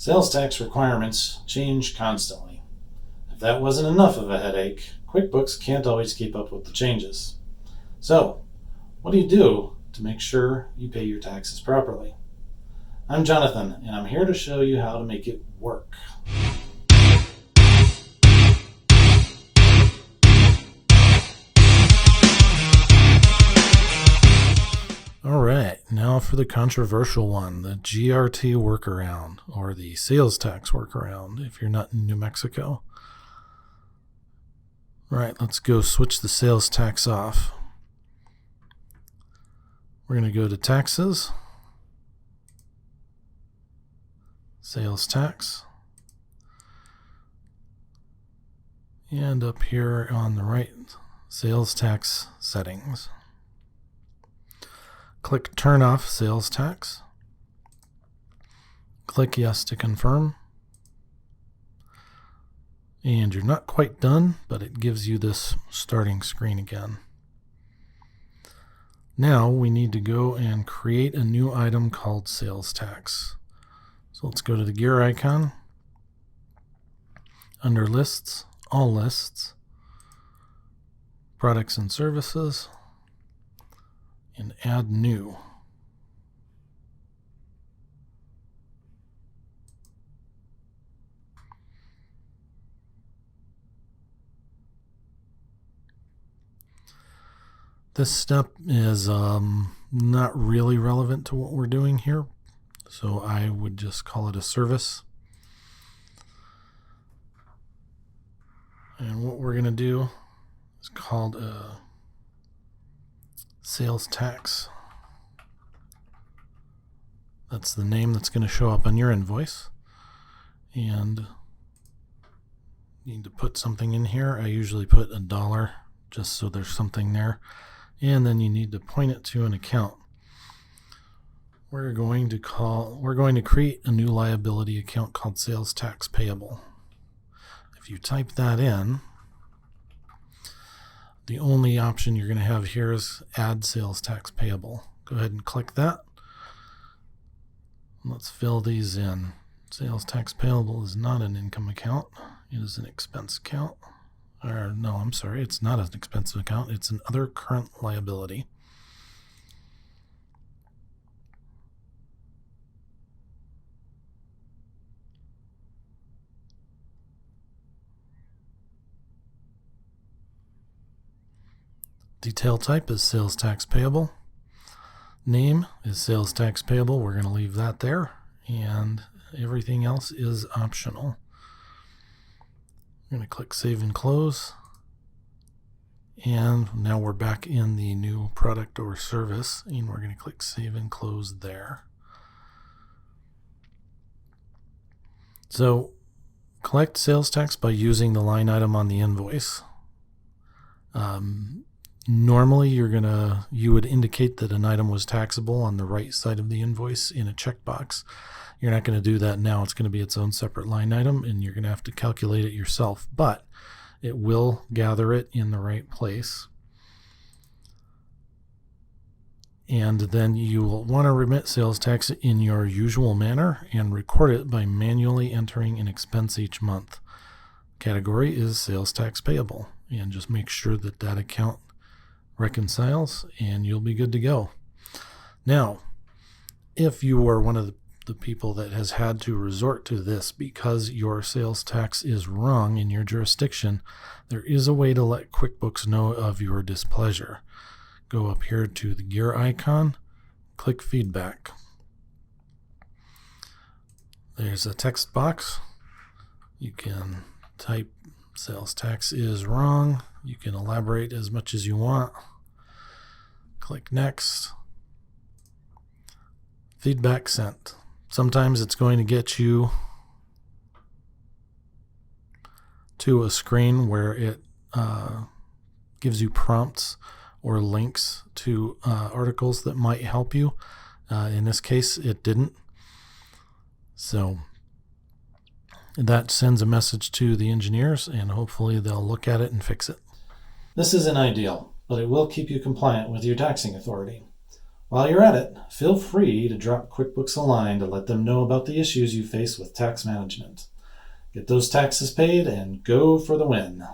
Sales tax requirements change constantly. If that wasn't enough of a headache, QuickBooks can't always keep up with the changes. So, what do you do to make sure you pay your taxes properly? I'm Jonathan, and I'm here to show you how to make it work. Alright, now for the controversial one, the GRT workaround, or the sales tax workaround if you're not in New Mexico. Alright, let's go switch the sales tax off. We're going to go to Taxes, Sales Tax, and up here on the right, Sales Tax Settings. Click Turn Off Sales Tax. Click Yes to confirm. And you're not quite done, but it gives you this starting screen again. Now we need to go and create a new item called Sales Tax. So let's go to the gear icon. Under Lists, All Lists, Products and Services, and add new. This step is not really relevant to what we're doing here, so I would just call it a service. And what we're going to do is called a sales tax. That's the name that's going to show up on your invoice. And you need to put something in here. I usually put $1 just so there's something there. And then you need to point it to an account. We're going to create a new liability account called sales tax payable. If you type that in, the only option you're going to have here is add sales tax payable. Go ahead and click that. Let's fill these in. Sales tax payable is not an income account. It is an expense account. Or no, I'm sorry, it's not an expense account. It's an other current liability. Detail type is sales tax payable. Name is sales tax payable. We're going to leave that there. And everything else is optional. I'm going to click Save and Close. And now we're back in the new product or service. And we're going to click Save and Close there. So collect sales tax by using the line item on the invoice. Normally you would indicate that an item was taxable on the right side of the invoice in a checkbox. You're not going to do that now. It's going to be its own separate line item, and you're going to have to calculate it yourself, but it will gather it in the right place. And then you will want to remit sales tax in your usual manner and record it by manually entering an expense each month. Category is sales tax payable, and just make sure that that account reconciles and you'll be good to go. Now, if you are one of the people that has had to resort to this because your sales tax is wrong in your jurisdiction, there is a way to let QuickBooks know of your displeasure. Go up here to the gear icon, click Feedback. There's a text box. You can type sales tax is wrong. You can elaborate as much as you want. Click Next. Feedback sent. Sometimes it's going to get you to a screen where it gives you prompts or links to articles that might help you. In this case, it didn't. So that sends a message to the engineers, and hopefully they'll look at it and fix it. This isn't ideal, but it will keep you compliant with your taxing authority. While you're at it, feel free to drop QuickBooks a line to let them know about the issues you face with tax management. Get those taxes paid and go for the win.